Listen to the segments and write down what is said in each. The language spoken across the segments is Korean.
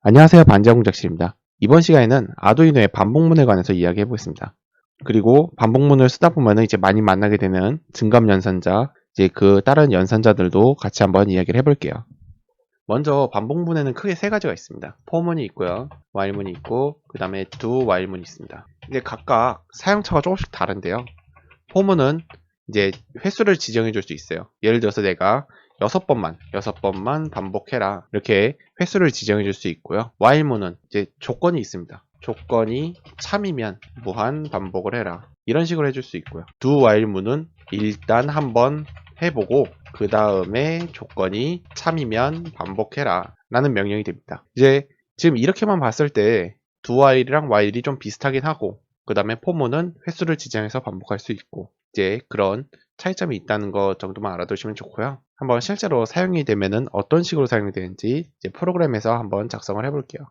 안녕하세요. 반지하공작실입니다. 이번 시간에는 아두이노의 반복문에 관해서 이야기해 보겠습니다. 그리고 반복문을 쓰다 보면 이제 많이 만나게 되는 증감 연산자, 이제 그 다른 연산자들도 같이 한번 이야기를 해볼게요. 먼저 반복문에는 크게 세 가지가 있습니다. for문이 있고요, while문이 있고, 그 다음에 do while문이 있습니다. 이게 각각 사용처가 조금씩 다른데요. for문은 이제 횟수를 지정해 줄 수 있어요. 예를 들어서 내가 6번만 반복해라. 이렇게 횟수를 지정해 줄 수 있고요. while문은 이제 조건이 있습니다. 조건이 참이면 무한 반복을 해라. 이런 식으로 해줄 수 있고요. do while문은 일단 한번 해보고 그 다음에 조건이 참이면 반복해라 라는 명령이 됩니다. 이제 지금 이렇게만 봤을 때 do while이랑 while이 좀 비슷하긴 하고 그 다음에 for문은 횟수를 지정해서 반복할 수 있고 이제 그런 차이점이 있다는 것 정도만 알아두시면 좋고요. 한번 실제로 사용이 되면은 어떤 식으로 사용이 되는지 이제 프로그램에서 한번 작성을 해볼게요.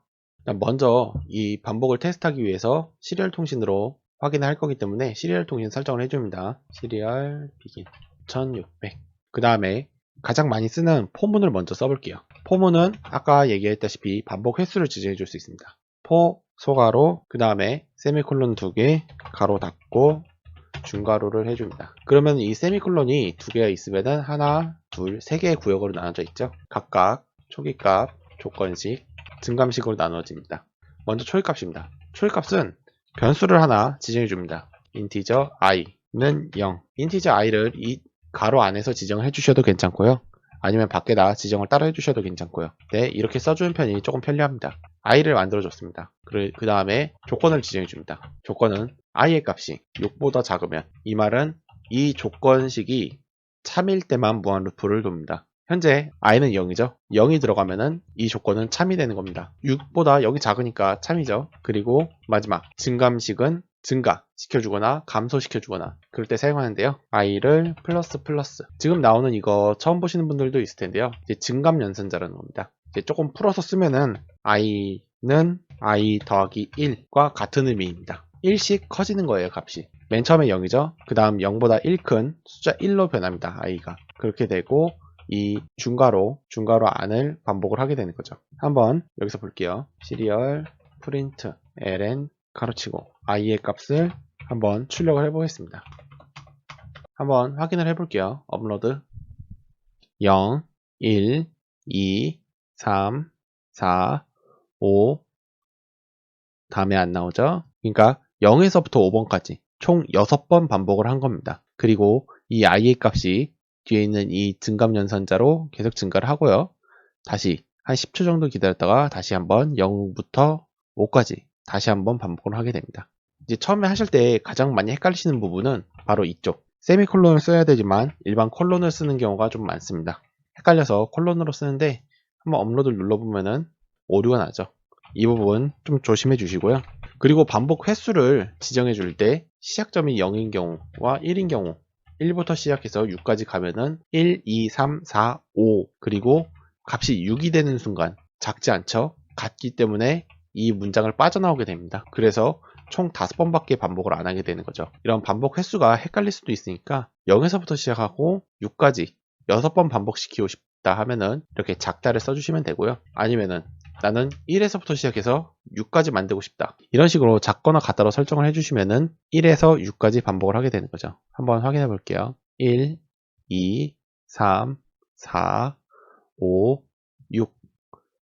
먼저 이 반복을 테스트하기 위해서 시리얼 통신으로 확인을 할 거기 때문에 시리얼 통신 설정을 해줍니다. 시리얼 비긴 1600. 그 다음에 가장 많이 쓰는 포문을 먼저 써볼게요. 포문은 아까 얘기했다시피 반복 횟수를 지정해 줄 수 있습니다. 포 소가로 그 다음에 세미콜론 2개 가로 닫고 중괄호를 해줍니다. 그러면 이 세미콜론이 두 개가 있으면은 하나, 둘, 세 개의 구역으로 나눠져 있죠. 각각 초기값, 조건식, 증감식으로 나눠집니다. 먼저 초기값입니다. 초기값은 변수를 하나 지정해 줍니다. 인티저 i는 0. 인티저 i를 이 가로 안에서 지정을 해주셔도 괜찮고요. 아니면 밖에다 지정을 따로 해주셔도 괜찮고요. 네, 이렇게 써주는 편이 조금 편리합니다. i를 만들어줬습니다. 그 다음에 조건을 지정해 줍니다. 조건은 i의 값이 6보다 작으면, 이 말은 이 조건식이 참일 때만 무한루프를 돕니다. 현재 i는 0이죠. 0이 들어가면은 이 조건은 참이 되는 겁니다. 6보다 0이 작으니까 참이죠. 그리고 마지막 증감식은 증가시켜주거나 감소시켜주거나 그럴 때 사용하는데요. i를 플러스 지금 나오는 이거 처음 보시는 분들도 있을 텐데요. 이제 증감 연산자라는 겁니다. 이제 조금 풀어서 쓰면은 i는 i 더하기 1과 같은 의미입니다. 1씩 커지는 거예요, 값이. 맨 처음에 0이죠. 그 다음 0보다 1 큰 숫자 1로 변합니다, i가. 그렇게 되고 이 중괄호 안을 반복을 하게 되는 거죠. 한번 여기서 볼게요. 시리얼 프린트 ln 가로치고 i의 값을 한번 출력을 해보겠습니다. 한번 확인을 해볼게요. 업로드 0, 1, 2, 3, 4, 5 다음에 안 나오죠? 그러니까 0에서부터 5번까지 총 6번 반복을 한 겁니다. 그리고 이 i의 값이 뒤에 있는 이 증감 연산자로 계속 증가를 하고요. 다시 한 10초 정도 기다렸다가 다시 한번 0부터 5까지 다시 한번 반복을 하게 됩니다. 이제 처음에 하실 때 가장 많이 헷갈리시는 부분은 바로 이쪽 세미콜론을 써야 되지만 일반 콜론을 쓰는 경우가 좀 많습니다. 헷갈려서 콜론으로 쓰는데 한번 업로드를 눌러보면은 오류가 나죠. 이 부분 좀 조심해 주시고요. 그리고 반복 횟수를 지정해 줄 때 시작점이 0인 경우와 1인 경우 1부터 시작해서 6까지 가면은 1, 2, 3, 4, 5 그리고 값이 6이 되는 순간 작지 않죠? 같기 때문에 이 문장을 빠져나오게 됩니다. 그래서 총 5번밖에 반복을 안 하게 되는 거죠. 이런 반복 횟수가 헷갈릴 수도 있으니까 0에서부터 시작하고 6까지 6번 반복시키고 싶다 하면은 이렇게 작다를 써주시면 되고요. 아니면은 나는 1에서부터 시작해서 6까지 만들고 싶다. 이런 식으로 작거나 같다로 설정을 해주시면은 1에서 6까지 반복을 하게 되는 거죠. 한번 확인해 볼게요. 1, 2, 3, 4, 5, 6,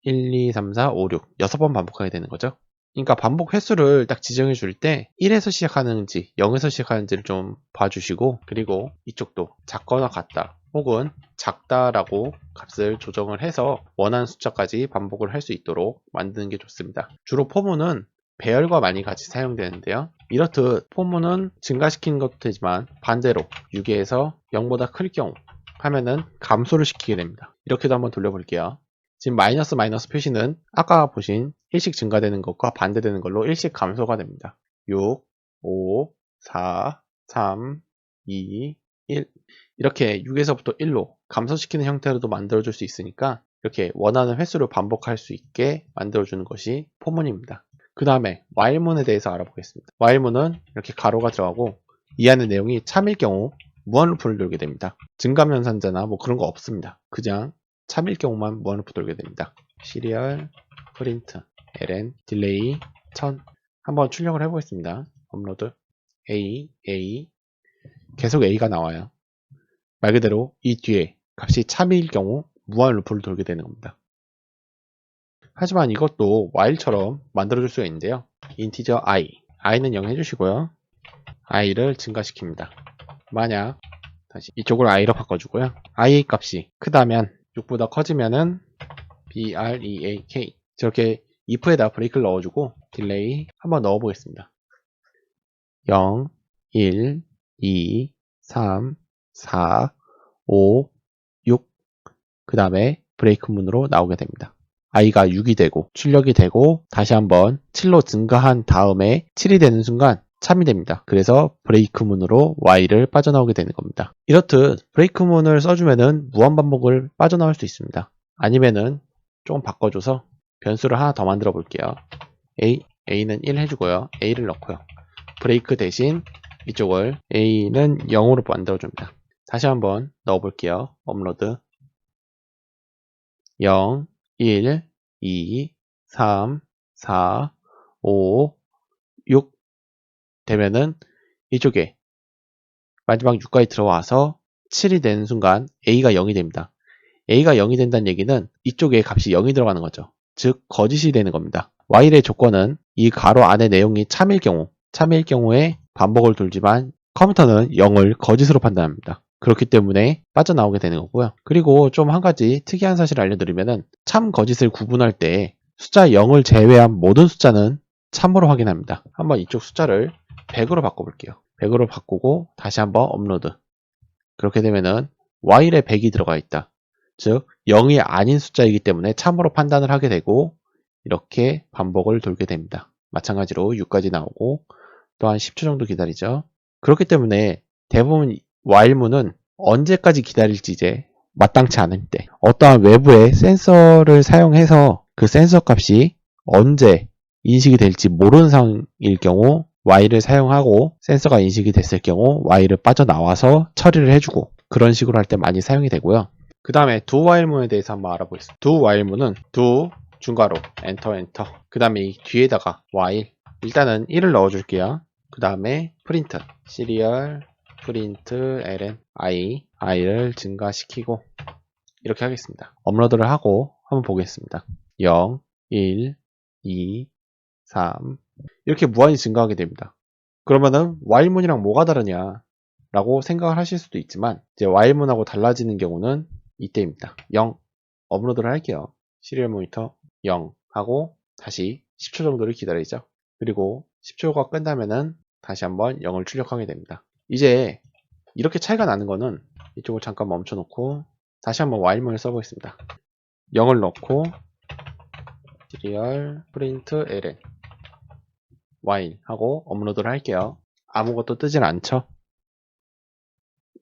1, 2, 3, 4, 5, 6 6번 반복하게 되는 거죠. 그러니까 반복 횟수를 딱 지정해 줄 때 1에서 시작하는지 0에서 시작하는지를 좀 봐주시고 그리고 이쪽도 작거나 같다 혹은 작다라고 값을 조정을 해서 원하는 숫자까지 반복을 할 수 있도록 만드는 게 좋습니다. 주로 포문은 배열과 많이 같이 사용되는데요. 이렇듯 포문은 증가시키는 것도 되지만 반대로 6에서 0보다 클 경우 하면은 감소를 시키게 됩니다. 이렇게도 한번 돌려볼게요. 지금 마이너스 표시는 아까 보신 1씩 증가되는 것과 반대되는 걸로 1씩 감소가 됩니다. 6, 5, 4, 3, 2, 1 이렇게 6에서부터 1로 감소시키는 형태로도 만들어줄 수 있으니까 이렇게 원하는 횟수를 반복할 수 있게 만들어주는 것이 포문입니다. 그 다음에 while문에 대해서 알아보겠습니다. while문은 이렇게 가로가 들어가고 이 안의 내용이 참일 경우 무한루프를 돌게 됩니다. 증감 연산자나 뭐 그런 거 없습니다. 그냥 참일 경우만 무한루프 돌게 됩니다. 시리얼 프린트 ln 딜레이 1000 한번 출력을 해보겠습니다. 업로드 a 계속 a가 나와요. 말 그대로 이 뒤에 값이 참일 경우 무한 루프를 돌게 되는 겁니다. 하지만 이것도 while처럼 만들어줄 수가 있는데요. 인티저 i는 0 해주시고요. i를 증가시킵니다. 만약 다시 이쪽을 i로 바꿔주고요. i 값이 크다면 6보다 커지면은 break 저렇게 if에다 브레이크를 넣어주고 딜레이 한번 넣어보겠습니다. 0, 1, 2, 3, 4, 5, 6 그 다음에 브레이크 문으로 나오게 됩니다. i가 6이 되고 출력이 되고 다시 한번 7로 증가한 다음에 7이 되는 순간 참이 됩니다. 그래서 브레이크 문으로 while을 빠져나오게 되는 겁니다. 이렇듯 브레이크 문을 써주면은 무한반복을 빠져나올 수 있습니다. 아니면은 조금 바꿔줘서 변수를 하나 더 만들어 볼게요. a는 1 해주고요. a를 넣고요. 브레이크 대신 이쪽을 a는 0으로 만들어 줍니다. 다시 한번 넣어 볼게요. 업로드 0, 1, 2, 3, 4, 5, 6 되면은 이쪽에 마지막 6까지 들어와서 7이 되는 순간 a가 0이 됩니다. a가 0이 된다는 얘기는 이쪽에 값이 0이 들어가는 거죠. 즉 거짓이 되는 겁니다. while의 조건은 이 가로 안의 내용이 참일 경우에 반복을 돌지만 컴퓨터는 0을 거짓으로 판단합니다. 그렇기 때문에 빠져나오게 되는 거고요. 그리고 좀 한 가지 특이한 사실을 알려드리면은 참 거짓을 구분할 때 숫자 0을 제외한 모든 숫자는 참으로 확인합니다. 한번 이쪽 숫자를 100으로 바꿔볼게요. 100으로 바꾸고 다시 한번 업로드. 그렇게 되면은 while에 100이 들어가 있다. 즉 0이 아닌 숫자이기 때문에 참으로 판단을 하게 되고 이렇게 반복을 돌게 됩니다. 마찬가지로 6까지 나오고 또 한 10초 정도 기다리죠. 그렇기 때문에 대부분 while문은 언제까지 기다릴지 이제 마땅치 않을 때 어떠한 외부의 센서를 사용해서 그 센서 값이 언제 인식이 될지 모르는 상황일 경우 while을 사용하고 센서가 인식이 됐을 경우 while을 빠져나와서 처리를 해주고 그런 식으로 할 때 많이 사용이 되고요. 그 다음에 do while문에 대해서 한번 알아보겠습니다. do while문은 do 중괄호 엔터 그 다음에 이 뒤에다가 while 일단은 1을 넣어줄게요. 그 다음에 프린트 시리얼 프린트 ln i를 증가시키고 이렇게 하겠습니다. 업로드를 하고 한번 보겠습니다. 0, 1, 2, 3 이렇게 무한히 증가하게 됩니다. 그러면은 while문이랑 뭐가 다르냐 라고 생각을 하실 수도 있지만 이제 while문하고 달라지는 경우는 이때입니다. 0 업로드를 할게요. 시리얼 모니터 0 하고 다시 10초 정도를 기다리죠. 그리고 10초가 끝나면은 다시 한번 0을 출력하게 됩니다. 이제 이렇게 차이가 나는 거는 이쪽을 잠깐 멈춰 놓고 다시 한번 while문을 써보겠습니다. 0을 넣고 시리얼 프린트 ln while 하고 업로드를 할게요. 아무것도 뜨질 않죠.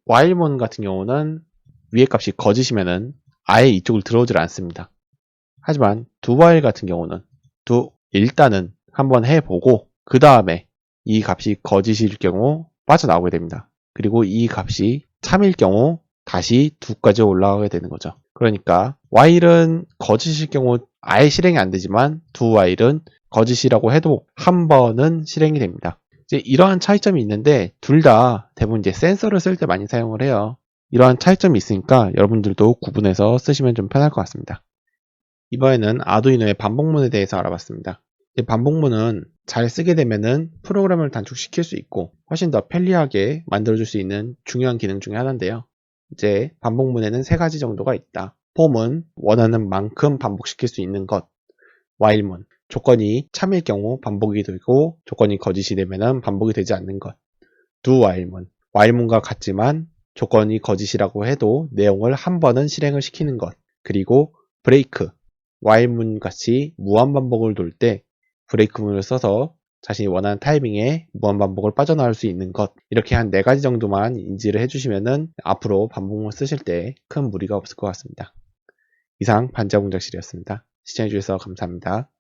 while문 같은 경우는 위에 값이 거짓이면은 아예 이쪽을 들어오질 않습니다. 하지만 do while 같은 경우는 일단은 한번 해보고 그 다음에 이 값이 거짓일 경우 빠져나오게 됩니다. 그리고 이 값이 참일 경우 다시 2까지 올라가게 되는 거죠. 그러니까 while은 거짓일 경우 아예 실행이 안 되지만 do while은 거짓이라고 해도 한 번은 실행이 됩니다. 이제 이러한 차이점이 있는데 둘 다 대부분 이제 센서를 쓸 때 많이 사용을 해요. 이러한 차이점이 있으니까 여러분들도 구분해서 쓰시면 좀 편할 것 같습니다. 이번에는 아두이노의 반복문에 대해서 알아봤습니다. 반복문은 잘 쓰게 되면은 프로그램을 단축시킬 수 있고 훨씬 더 편리하게 만들어줄 수 있는 중요한 기능 중에 하나인데요. 이제 반복문에는 3가지 정도가 있다. for은 원하는 만큼 반복시킬 수 있는 것, while문 조건이 참일 경우 반복이 되고 조건이 거짓이 되면은 반복이 되지 않는 것, do while문 while문과 같지만 조건이 거짓이라고 해도 내용을 한 번은 실행을 시키는 것, 그리고 break while문 같이 무한반복을 돌 때 브레이크문을 써서 자신이 원하는 타이밍에 무한반복을 빠져나올 수 있는 것, 이렇게 한 4가지 정도만 인지를 해주시면은 앞으로 반복문 쓰실 때 큰 무리가 없을 것 같습니다. 이상 반자공작실이었습니다. 시청해주셔서 감사합니다.